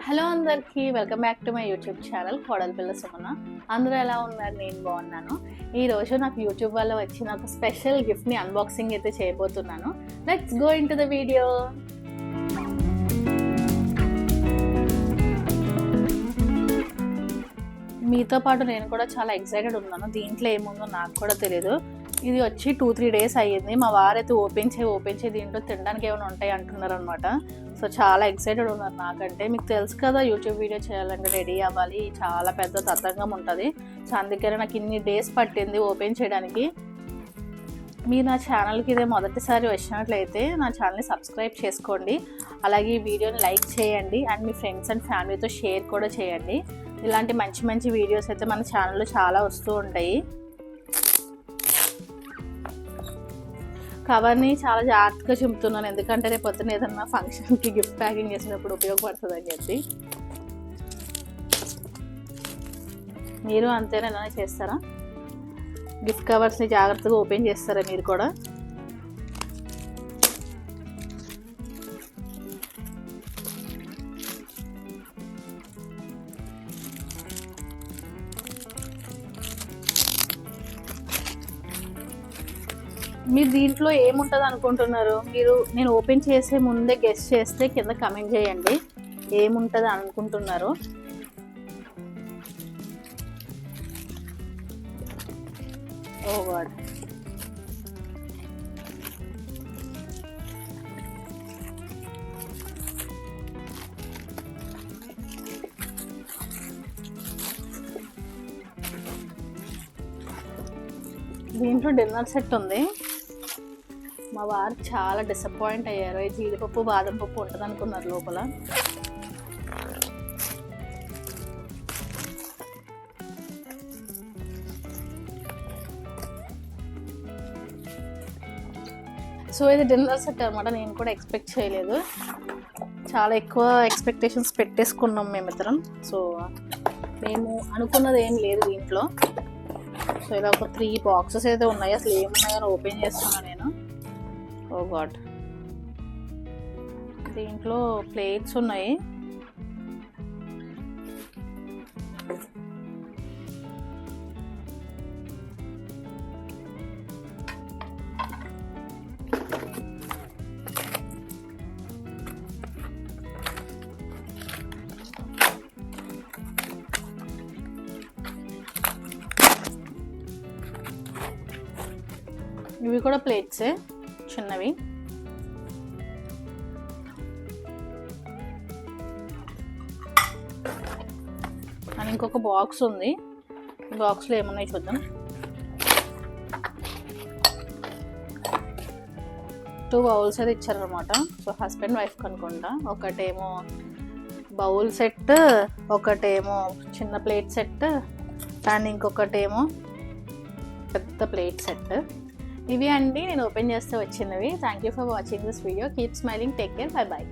Hello అందరికీ welcome back to my YouTube channel కోడల పిల్ల సుమన. అందరూ ఎలా ఉన్నారు? నేను బాగున్నాను. ఈరోజు నాకు యూట్యూబ్ వల్ల వచ్చిన ఒక స్పెషల్ గిఫ్ట్ని అన్బాక్సింగ్ అయితే చేయబోతున్నాను. Let's go in to the video. మీతో పాటు నేను కూడా చాలా ఎక్సైటెడ్ ఉన్నాను. దీంట్లో ఏముందో నాకు కూడా తెలియదు. ఇది వచ్చి 2-3 డేస్ అయ్యింది. మా వారైతే ఓపెన్ చేయి దీంట్లో తినడానికి ఏమైనా ఉంటాయి అంటున్నారు అనమాట. సో చాలా ఎక్సైటెడ్ ఉన్నారు నాకంటే. మీకు తెలుసు కదా, యూట్యూబ్ వీడియో చేయాలంటే రెడీ అవ్వాలి, చాలా పెద్ద తతంగం ఉంటుంది. సో అందుకనే నాకు ఇన్ని డేస్ పట్టింది ఓపెన్ చేయడానికి. మీరు నా ఛానల్కి ఇదే మొదటిసారి వచ్చినట్లయితే నా ఛానల్ని సబ్స్క్రైబ్ చేసుకోండి. అలాగే ఈ వీడియోని లైక్ చేయండి అండ్ మీ ఫ్రెండ్స్ అండ్ ఫ్యామిలీతో షేర్ కూడా చేయండి. ఇలాంటి మంచి మంచి వీడియోస్ అయితే మన ఛానల్లో చాలా వస్తూ ఉంటాయి. కవర్ని చాలా జాగ్రత్తగా చింపుతున్నాను, ఎందుకంటే రేపు పొద్దున్న ఏదన్నా ఫంక్షన్కి గిఫ్ట్ ప్యాకింగ్ చేసినప్పుడు ఉపయోగపడుతుంది అని చెప్పి. మీరు అంతేనా, ఇలా చేస్తారా? గిఫ్ట్ కవర్స్ని జాగ్రత్తగా ఓపెన్ చేస్తారా మీరు కూడా? మీరు దీంట్లో ఏముంటుంది అనుకుంటున్నారు? నేను ఓపెన్ చేసే ముందే గెస్ చేస్తే కింద కమెంట్ చేయండి ఏముంటుంది అనుకుంటున్నారు. ఓ గాడ్, దీంట్లో డిన్నర్ సెట్ ఉంది. మా వారు చాలా డిసప్పాయింట్ అయ్యారు. ఈ జీడిపప్పు బాదం పప్పు ఉంటుంది అనుకున్నారు లోపల. సో ఇది డిన్నర్ సెట్ అనమాట. నేను కూడా ఎక్స్పెక్ట్ చేయలేదు, చాలా ఎక్కువ ఎక్స్పెక్టేషన్స్ పెట్టేసుకున్నాం మేమిద్దరం. సో మేము అనుకున్నది ఏం లేదు దీంట్లో. సో ఇలా ఒక 3 బాక్సెస్ అయితే ఉన్నాయి. అసలు ఏమున్నాయో ఓపెన్ చేస్తున్నాను నేను. ఓ గాడ్, దీంట్లో ప్లేట్స్ ఉన్నాయి. ఇవి కూడా ప్లేట్సే, చిన్నవి. అని ఇంకొక బాక్స్ ఉంది. ఈ బాక్స్లో ఏమున్నాయి చూద్దాం. 2 బౌల్స్ అయితే ఇచ్చారనమాట. సో హస్బెండ్ వైఫ్ అనుకుంటా. ఒకటేమో బౌల్ సెట్, ఒకటేమో చిన్న ప్లేట్ సెట్ అండ్ ఇంకొకటేమో పెద్ద ప్లేట్ సెట్. ఇవి అండి నేను ఓపెన్ చేస్తే వచ్చినవి. Thank you for watching this video. Keep smiling, take care, bye bye.